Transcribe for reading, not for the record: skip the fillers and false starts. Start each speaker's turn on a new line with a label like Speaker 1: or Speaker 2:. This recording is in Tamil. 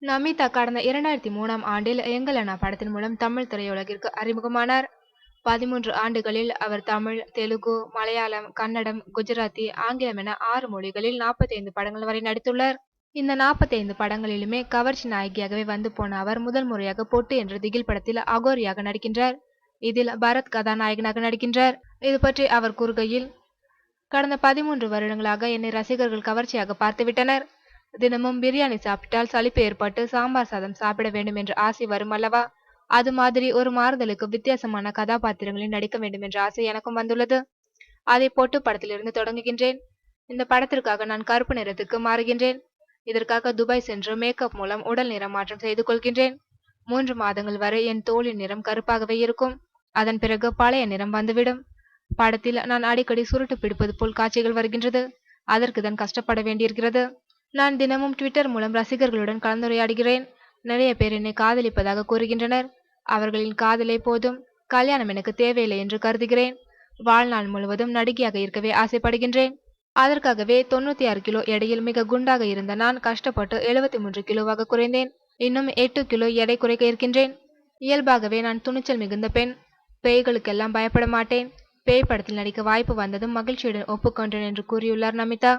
Speaker 1: நமிதா கடந்த 2003ஆம் ஆண்டில் எங்கள் அண்ணா படத்தின் மூலம் தமிழ் திரையுலகிற்கு அறிமுகமானார். 13 ஆண்டுகளில் அவர் தமிழ், தெலுங்கு, மலையாளம், கன்னடம், குஜராத்தி, ஆங்கிலம் என 6 மொழிகளில் 45 படங்கள் வரை நடித்துள்ளார். இந்த 45 படங்களிலுமே கவர்ச்சி நாயகியாகவே வந்து போன அவர் முதல் முறையாக பொட்டு என்ற திகில் படத்தில் அகோரியாக நடிக்கின்றார். இதில் பரத் கதாநாயகனாக நடிக்கின்றார். இது பற்றி அவர் கூறுகையில், கடந்த 13 வருடங்களாக என்னை ரசிகர்கள் கவர்ச்சியாக பார்த்துவிட்டனர். தினமும் பிரியாணி சாப்பிட்டால் சலிப்பு ஏற்பட்டு சாம்பார் சாதம் சாப்பிட வேண்டும் என்ற ஆசை வரும் அல்லவா? அது மாதிரி ஒரு மாறுதலுக்கு வித்தியாசமான கதாபாத்திரங்களில் நடிக்க வேண்டும் என்ற ஆசை எனக்கும் வந்துள்ளது. அதை பொட்டு படத்திலிருந்து தொடங்குகின்றேன். இந்த படத்திற்காக நான் கருப்பு நிறத்துக்கு மாறுகின்றேன். இதற்காக துபாய் சென்று மேக்கப் மூலம் உடல் நிறம் மாற்றம் செய்து கொள்கின்றேன். 3 மாதங்கள் வரை என் தோலின் நிறம் கருப்பாகவே இருக்கும். அதன் பிறகு பழைய நிறம் வந்துவிடும். படத்தில் நான் அடிக்கடி சுருட்டு பிடிப்பது போல் காட்சிகள் வருகின்றது. அதற்கு தான் கஷ்டப்பட வேண்டியிருக்கிறது. நான் தினமும் ட்விட்டர் மூலம் ரசிகர்களுடன் கலந்துரையாடுகிறேன். நிறைய பேர் என்னை காதலிப்பதாக கூறுகின்றனர். அவர்களின் காதலே போதும், கல்யாணம் எனக்கு தேவையில்லை என்று கருதுகிறேன். வாழ்நாள் முழுவதும் நடிகையாக இருக்கவே ஆசைப்படுகின்றேன். அதற்காகவே 96 கிலோ எடையில் மிக குண்டாக இருந்த நான் கஷ்டப்பட்டு 73 கிலோவாக குறைந்தேன். இன்னும் 8 கிலோ எடை குறைக்க இருக்கின்றேன். இயல்பாகவே நான் துணிச்சல் மிகுந்த பெண். பேய்களுக்கெல்லாம் பயப்பட மாட்டேன். பேய் படத்தில் நடிக்க வாய்ப்பு வந்ததும் மகிழ்ச்சியுடன் ஒப்புக்கொண்டேன் என்று கூறியுள்ளார் நமிதா.